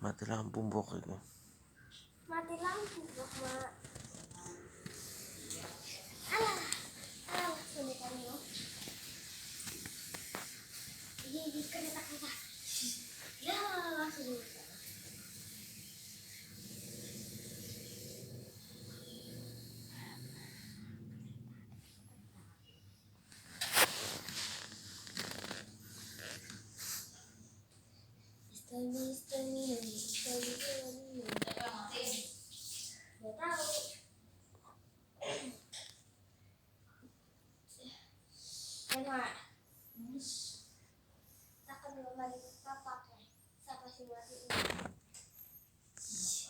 Mati lampu mbok iki. Mati lampu mbok, Mak. Alah. Alah, sini kali yo. Ini kereta. Ya, langsung. Misteri. Nggak tahu. Emak. Takkan lagi papa kan? Siapa sih mati ini?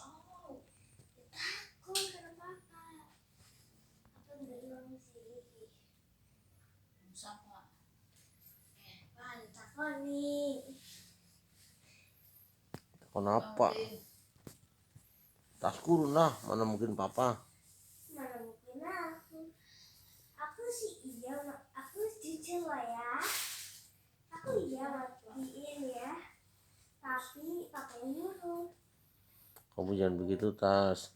Oh, takut karena papa. Apa udah bilang sih? Siapa? Ada takut nih. Kenapa? Tas kurun lah, mana mungkin papa. Mana mungkin aku? Aku sih iya, aku jujur lah ya. Aku iya matiin ya. Tapi papa yang nyuruh. Kamu jangan begitu, Tas.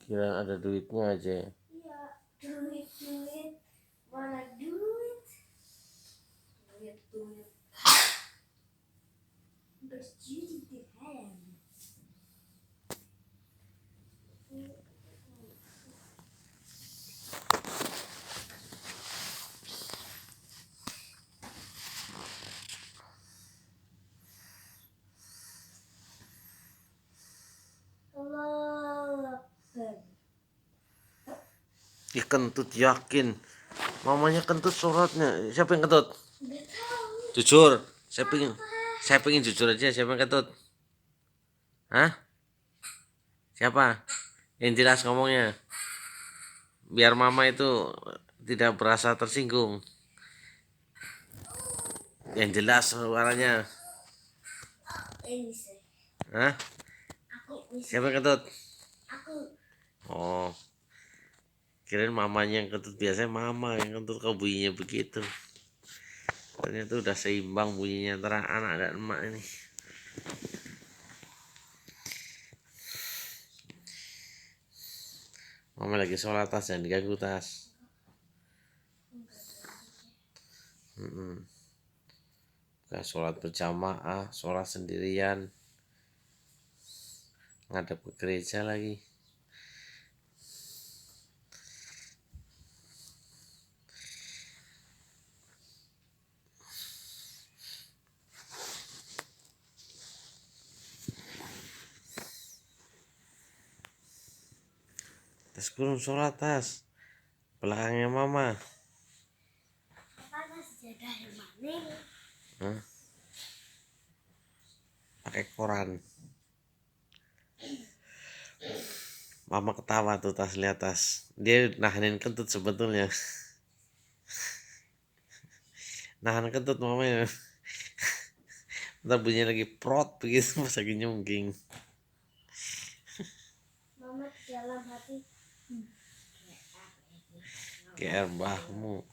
Kira ada duitnya aja. Iya, duit. Mana duit? Duit. Berjudi dengan. Allah. Ih, kentut yakin. Mamanya kentut sholatnya. Siapa yang kentut? Nggak tahu. Jujur. Saya pengen jujur aja. Siapa yang kentut? Hah? Siapa? Yang jelas ngomongnya. Biar mama itu tidak berasa tersinggung. Yang jelas suaranya. Ini sih. Hah? Aku bisa. Siapa yang kentut? Aku. Oh. Kirain mamanya yang kentut. Biasanya mama yang kentut, kok bunyinya begitu. Ternyata udah seimbang bunyinya antara anak dan emak ini. Mama lagi sholat, Tas, jangan diganggu, Tas. Gak sholat berjamaah, sholat sendirian, ngadep ke gereja lagi. Tas kurung sholat, Tas. Belakangnya mama. Apa sejadah yang mana? Hah? Pakai koran. Mama ketawa tuh, Tas, lihat, Tas. Dia nahanin kentut sebetulnya. Nahan kentut mamanya. Ntar bunyinya lagi prot begitu pas lagi nyungging. Mama dalam hati. GR mbahmu.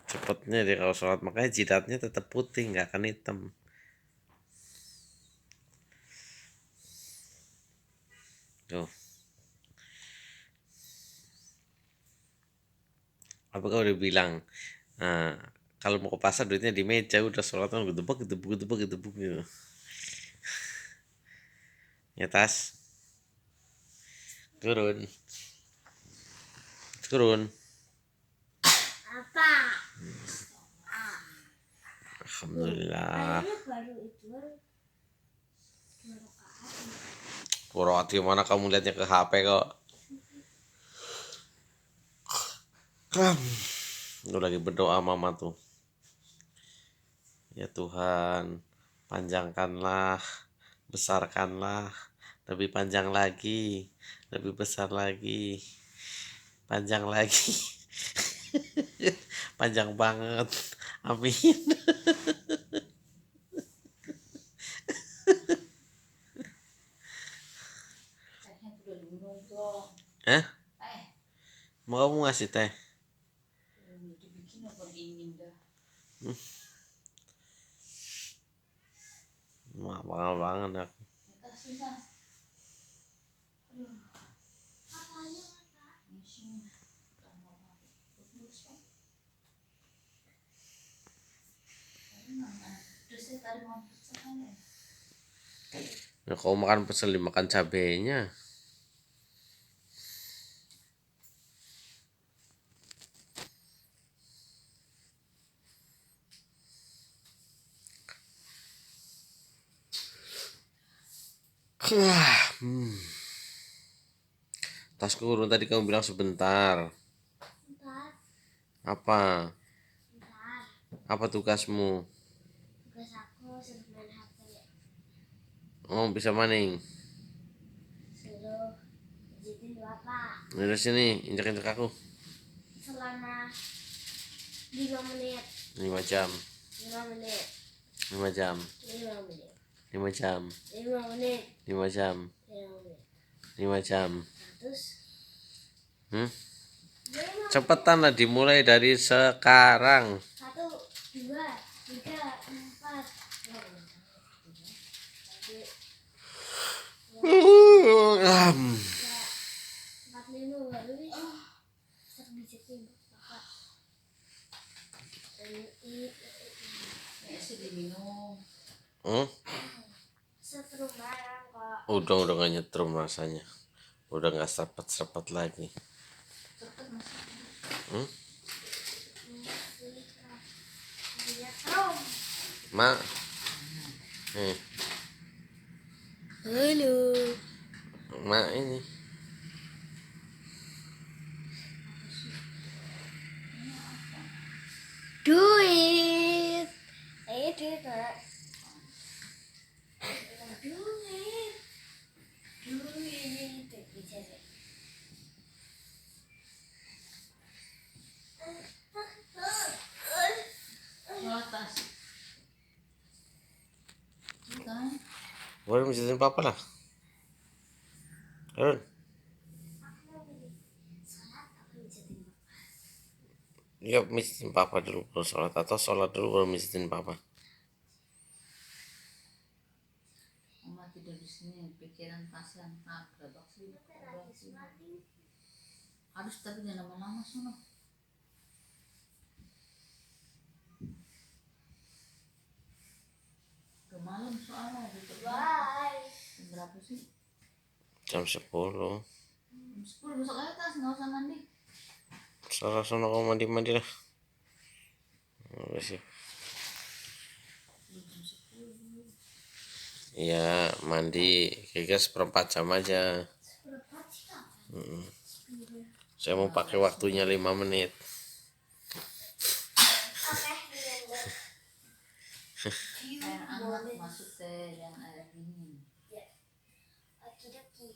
Cepetnya dia kalau sholat, makanya jidatnya tetap putih, nggak akan hitam. Tuh. Apa kau udah bilang, nah, kalau mau ke pasar duitnya di meja, udah sholat kan gedebuk gitu. Ya, Tas. Turun. Apa? Alhamdulillah. Kayaknya baru itu. Purwati, mana kamu lihatnya ke HP kok. Lu lagi berdoa mama tuh. Ya Tuhan, panjangkanlah, besarkanlah, lebih panjang lagi, lebih besar lagi, panjang lagi. Panjang banget. Amin. Mau kamu ngasih teh? Dibikin apa dingin dah. Mahal banget aku. Kasih Mas. Apanya Kak? Ini lama banget. Terus Pak. Terus saya tadi mau pesan ya. Ya, kau makan pesen dimakan cabenya. Tasku urun tadi kamu bilang sebentar. Bentar, Apa? bentar. Apa tugasmu? Tugas aku suruh main HP. Oh, bisa maning. Suruh pijitin bapak Dari sini, injak-injak aku. selama 5 menit. 5 jam. 5 menit. 5 jam. 5 menit. 5 jam. 5 menit. 5 jam. 5 menit. 5 jam. 100. 5 Cepetan lah, dimulai dari sekarang. 1, 2, 3, 4. 45 baru nih. Bisa pijitin bapak. Ini Sih diminum. setrum barang kok. Udah gak nyetrum rasanya. Udah gak serpet-serpet lagi. Cepet Mas. Setrum. Mak. Nih, Halo. mak ini. Duit. Duit, Pak. Duit. Duit. Bicara. Atas. Kan? Boleh mijitin papa lah. Arun. Aku mau beli sholat apa pijitin bapak? Ya, mijitin papa dulu baru sholat. Atau sholat dulu baru mijitin papa. Mama tidur di sini, pikiran kasihan. Gerabak sih. Harus tapi jangan lama-lama sono. Udah malam soalnya gitu. Bye. Jam berapa sih? Jam 10. Jam 10 besok aja Tas, nggak usah mandi. Sana kamu mandi-mandi lah. Udah sih. Jam 10. Iya, mandi. Kira-kira seperempat jam aja. Seberapa sih kapan? Saya mau pakai waktunya 5 menit. Oke, remember. Air hangat masuk teh, yang air dingin. Okidoki.